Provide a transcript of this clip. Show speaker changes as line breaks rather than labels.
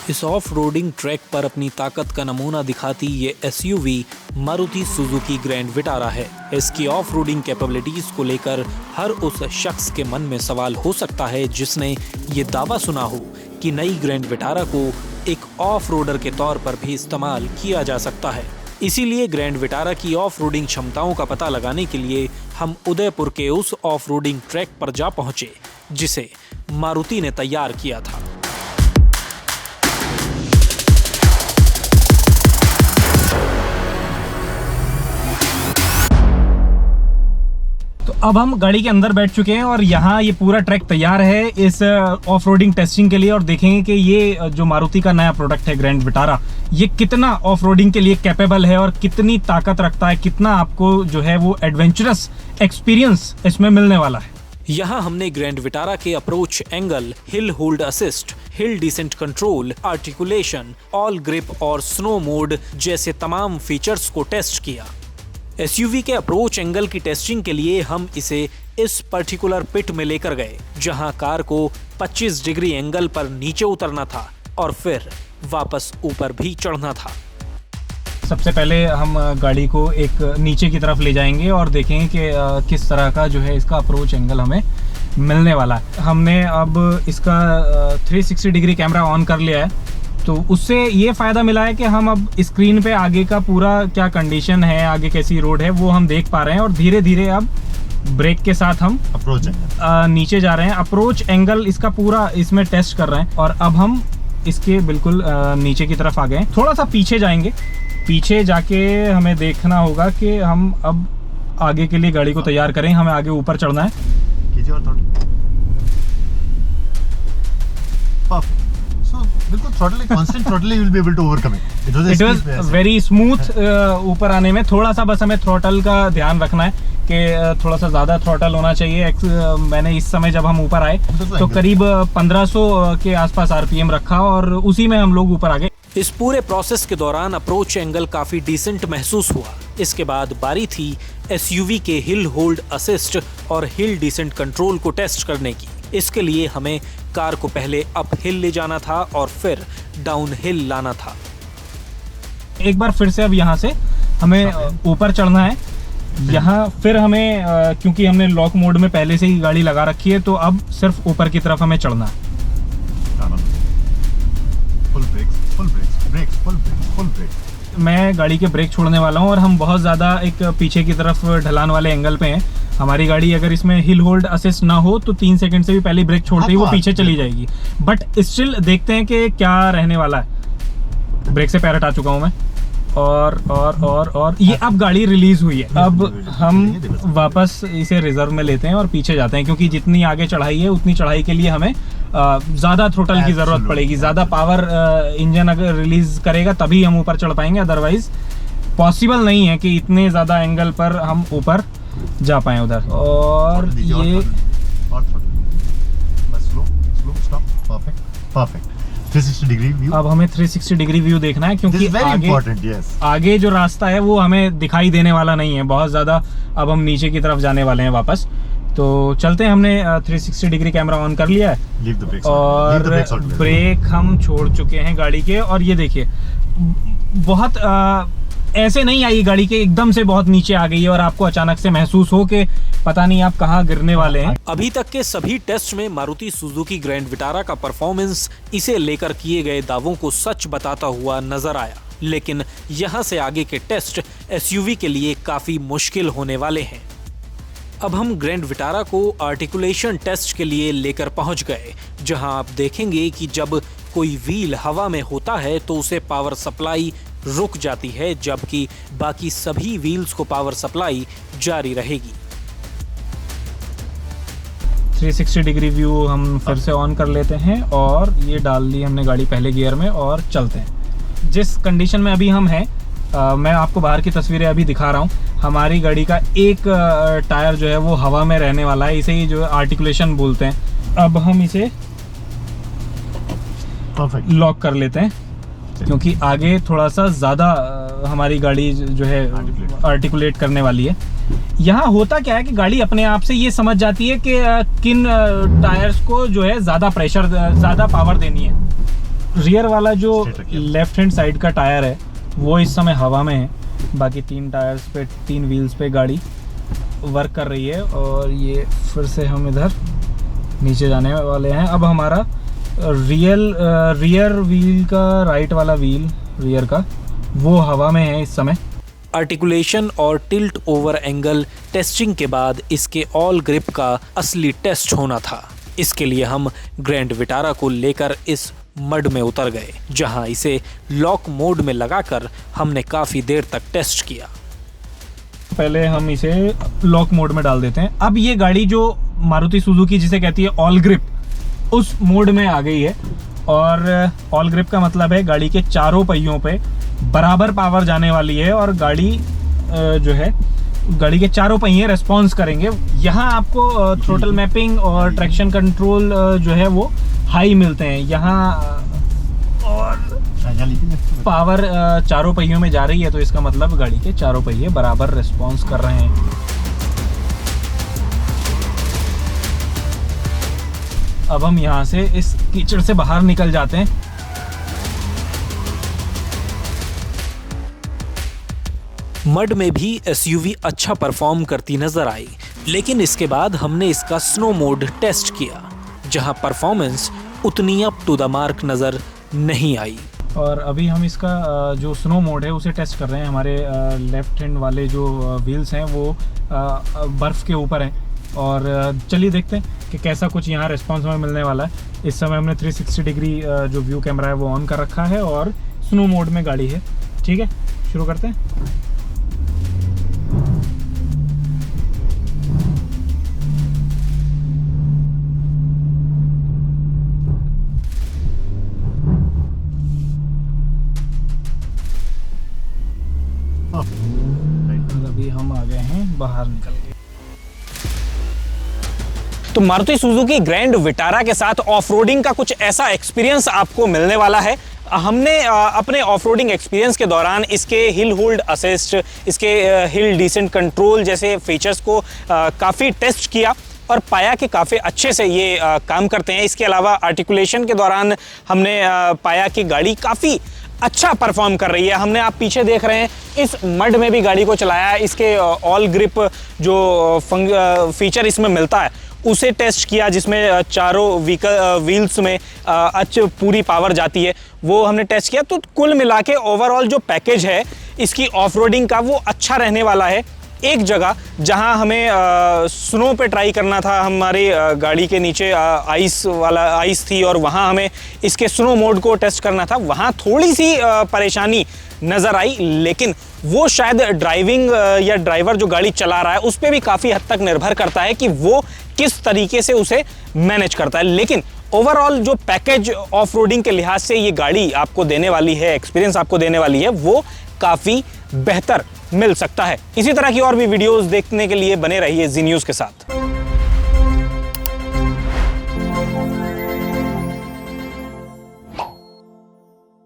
इस off roading track पर अपनी ताकत का नमूना दिखाती ये SUV Maruti Suzuki grand Vitara है। इसकी ऑफ रोडिंग कैपेबिलिटीज को लेकर हर उस शख्स के मन में सवाल हो सकता है जिसने ये दावा सुना हो कि नई ग्रैंड विटारा को एक ऑफ रोडर के तौर पर भी इस्तेमाल किया जा सकता है। इसीलिए ग्रैंड विटारा की ऑफ रोडिंग क्षमताओं का पता लगाने के लिए हम उदयपुर के उस ऑफ रोडिंग ट्रैक पर जा पहुंचे जिसे मारुति ने तैयार किया था।
तो अब हम गाड़ी के अंदर बैठ चुके हैं और यहाँ ये पूरा ट्रैक तैयार है इस ऑफ रोडिंग टेस्टिंग के लिए, और देखेंगे कि ये जो मारुति का नया प्रोडक्ट है ग्रैंड विटारा, ये कितना ऑफ रोडिंग के लिए कैपेबल है और कितनी ताकत रखता है, कितना आपको जो है वो एडवेंचरस एक्सपीरियंस इसमें मिलने वाला है।
यहाँ हमने ग्रैंड विटारा के approach angle, hill hold assist, hill descent control, articulation, all grip और स्नो मोड जैसे तमाम फीचर्स को टेस्ट किया। एसयूवी के अप्रोच एंगल की टेस्टिंग के लिए हम इसे इस पर्टिकुलर पिट में लेकर गए जहां कार को 25 डिग्री एंगल पर नीचे उतरना था और फिर वापस ऊपर भी चढ़ना था।
सबसे पहले हम गाड़ी को एक नीचे की तरफ ले जाएंगे और देखेंगे कि किस तरह का जो है इसका अप्रोच एंगल हमें मिलने वाला है। हमने अब इसका 360 डिग्री कैमरा ऑन कर लिया है, तो उससे ये फ़ायदा मिला है कि हम अब स्क्रीन पे आगे का पूरा क्या कंडीशन है, आगे कैसी रोड है वो हम देख पा रहे हैं। और धीरे धीरे अब ब्रेक के साथ हम
अप्रोच
नीचे जा रहे हैं। अप्रोच एंगल इसका पूरा इसमें टेस्ट कर रहे हैं और अब हम इसके बिल्कुल नीचे की तरफ आ गए। थोड़ा सा पीछे जाएंगे, पीछे जाके हमें देखना होगा कि हम अब आगे के लिए गाड़ी को तैयार करें। हमें आगे ऊपर चढ़ना है।
बिल्कुल throttle, constant throttle, you will be able to overcome it. It
was very smooth ऊपर आने में। थोड़ा सा बस हमें थ्रॉटल का ध्यान रखना है कि थोड़ा सा ज़्यादा थ्रॉटल होना चाहिए। मैंने इस समय जब हम ऊपर आए तो करीब 1500 के आसपास आरपीएम रखा और उसी में हम लोग ऊपर आ गए।
इस पूरे प्रोसेस के दौरान अप्रोच एंगल काफी डिसेंट महसूस हुआ। इसके बाद बारी थी एसयूवी के हिल होल्ड असिस्ट और हिल डिसेंट कंट्रोल को टेस्ट करने की। इसके लिए हमें कार को पहले अप हिल ले जाना था और फिर डाउन हिल लाना था।
एक बार फिर से अब यहाँ से हमें ऊपर चढ़ना है। यहाँ फिर हमें क्योंकि हमने लॉक मोड में पहले से ही गाड़ी लगा रखी है, तो अब सिर्फ ऊपर की तरफ हमें चढ़ना है। मैं गाड़ी के ब्रेक छोड़ने वाला हूँ और हम बहुत ज़्यादा एक पीछे की तरफ ढलान वाले एंगल पे हैं। हमारी गाड़ी अगर इसमें हिल होल्ड असिस्ट ना हो तो 3 सेकंड से भी पहले ब्रेक छोड़ते ही वो पीछे चली जाएगी। बट स्टिल देखते हैं कि क्या रहने वाला है। ब्रेक से पैर हटा चुका हूँ मैं और ये अब गाड़ी रिलीज हुई है। अब हम वापस इसे रिजर्व में लेते हैं और पीछे जाते हैं, क्योंकि जितनी आगे चढ़ाई है उतनी चढ़ाई के लिए हमें ज़्यादा थ्रोटल की ज़रूरत पड़ेगी। ज़्यादा पावर इंजन अगर रिलीज करेगा तभी हम ऊपर चढ़ पाएंगे, अदरवाइज पॉसिबल नहीं है कि इतने ज़्यादा एंगल पर हम ऊपर जा पाए उधर। और ये
परफेक्ट 360 डिग्री व्यू।
अब हमें 360 डिग्री व्यू देखना है, क्योंकि आगे जो रास्ता है वो हमें दिखाई देने वाला नहीं है बहुत ज़्यादा। अब हम नीचे की तरफ जाने वाले हैं वापस, तो चलते हैं। हमने 360 डिग्री कैमरा ऑन कर लिया है और ब्रेक हम छोड़ चुके हैं गाड़ी के। और ये देखिए बहुत ऐसे नहीं आई गाड़ी के, एकदम से बहुत नीचे आ गई है और आपको अचानक से महसूस हो कि पता नहीं आप कहाँ गिरने वाले हैं।
अभी तक के सभी टेस्ट में मारुति सुजुकी ग्रैंड विटारा का परफॉर्मेंस इसे लेकर किए गए दावों को सच बताता हुआ नजर आया, लेकिन यहाँ से आगे के टेस्ट एसयूवी के लिए काफी मुश्किल होने वाले हैं। अब हम ग्रैंड विटारा को आर्टिकुलेशन टेस्ट के लिए लेकर पहुंच गए, जहां आप देखेंगे कि जब कोई व्हील हवा में होता है तो उसे पावर सप्लाई रुक जाती है, जबकि बाकी सभी व्हील्स को पावर सप्लाई जारी रहेगी।
360 डिग्री व्यू हम फिर से ऑन कर लेते हैं और ये डाल दी हमने गाड़ी पहले गियर में और चलते हैं। जिस कंडीशन में अभी हम हैं, मैं आपको बाहर की तस्वीरें अभी दिखा रहा हूँ। हमारी गाड़ी का एक टायर जो है वो हवा में रहने वाला है, इसे ही जो आर्टिकुलेशन बोलते हैं। अब हम इसे लॉक कर लेते हैं, क्योंकि आगे थोड़ा सा ज़्यादा हमारी गाड़ी जो है आर्टिकुलेट करने वाली है। यहाँ होता क्या है कि गाड़ी अपने आप से ये समझ जाती है कि किन टायर्स को जो है ज़्यादा प्रेशर, ज़्यादा पावर देनी है। रियर वाला जो
Straight रखिए।
लेफ्ट हैंड साइड का टायर है वो इस समय हवा में है, बाकी 3 टायर्स पे 3 व्हील्स पे गाड़ी वर्क कर रही है। और ये फिर से हम इधर नीचे जाने वाले हैं। अब हमारा रियर व्हील का राइट वाला व्हील रियर का वो हवा में है इस समय।
आर्टिकुलेशन और टिल्ट ओवर एंगल टेस्टिंग के बाद इसके ऑल ग्रिप का असली टेस्ट होना था। इसके लिए हम ग्रैंड विटारा को लेकर इस मड में उतर गए, जहां इसे लॉक मोड में लगाकर हमने काफी देर तक टेस्ट किया।
पहले हम इसे लॉक मोड में डाल देते हैं। अब ये गाड़ी जो मारुति सुजुकी जिसे कहती है ऑल ग्रिप, उस मोड में आ गई है। और ऑल ग्रिप का मतलब है गाड़ी के चारों पहियों पे बराबर पावर जाने वाली है और गाड़ी जो है गाड़ी के चारों पहिए रेस्पॉन्स करेंगे। यहाँ आपको थ्रोटल मैपिंग और ट्रैक्शन कंट्रोल जो है वो हाई मिलते हैं यहाँ। और पावर चारों पहियों में जा रही है तो इसका मतलब गाड़ी के चारों पहिए बराबर रेस्पॉन्स कर रहे हैं। अब हम यहाँ से इस कीचड़ से बाहर निकल जाते हैं।
मड में भी एसयूवी अच्छा परफॉर्म करती नजर आई, लेकिन इसके बाद हमने इसका स्नो मोड टेस्ट किया, जहां परफॉर्मेंस उतनी अप टू द मार्क नजर नहीं आई।
और अभी हम इसका जो स्नो मोड है उसे टेस्ट कर रहे हैं। हमारे लेफ्ट हैंड वाले जो व्हील्स हैं वो बर्फ़ के ऊपर हैं और चलिए देखते हैं कि कैसा कुछ यहाँ रिस्पॉन्स हमें मिलने वाला है। इस समय हमने 360 डिग्री जो व्यू कैमरा है वो ऑन कर रखा है और स्नो मोड में गाड़ी है। ठीक है, शुरू करते हैं। अभी हम आ गए हैं बाहर निकल के।
तो मारुति सुजुकी ग्रैंड विटारा के साथ ऑफ-रोडिंग का कुछ ऐसा एक्सपीरियंस आपको मिलने वाला है। हमने अपने ऑफ-रोडिंग एक्सपीरियंस के दौरान इसके हिल होल्ड असिस्ट, इसके हिल डिसेंट कंट्रोल जैसे फीचर्स को काफ़ी टेस्ट किया और पाया कि काफ़ी अच्छे से ये काम करते हैं। इसके अलावा आर्टिकुलेशन के दौरान हमने पाया कि गाड़ी काफ़ी अच्छा परफॉर्म कर रही है। हमने आप पीछे देख रहे हैं इस मड में भी गाड़ी को चलाया, इसके ऑल ग्रिप जो फीचर इसमें मिलता है उसे टेस्ट किया, जिसमें चारों व्हील्स में पूरी पावर जाती है, वो हमने टेस्ट किया। तो कुल मिला के ओवरऑल जो पैकेज है इसकी ऑफ-रोडिंग का वो अच्छा रहने वाला है। एक जगह जहां हमें स्नो पे ट्राई करना था, हमारी गाड़ी के नीचे आइस थी और वहां हमें इसके स्नो मोड को टेस्ट करना था, वहां थोड़ी सी परेशानी नज़र आई, लेकिन वो शायद ड्राइविंग या ड्राइवर जो गाड़ी चला रहा है उस पर भी काफ़ी हद तक निर्भर करता है कि वो किस तरीके से उसे मैनेज करता है। लेकिन ओवरऑल जो पैकेज ऑफ रोडिंग के लिहाज से ये गाड़ी आपको देने वाली है, एक्सपीरियंस आपको देने वाली है, वो काफ़ी बेहतर मिल सकता है। इसी तरह की और भी वीडियोस देखने के लिए बने रहिए जी न्यूज़ के साथ।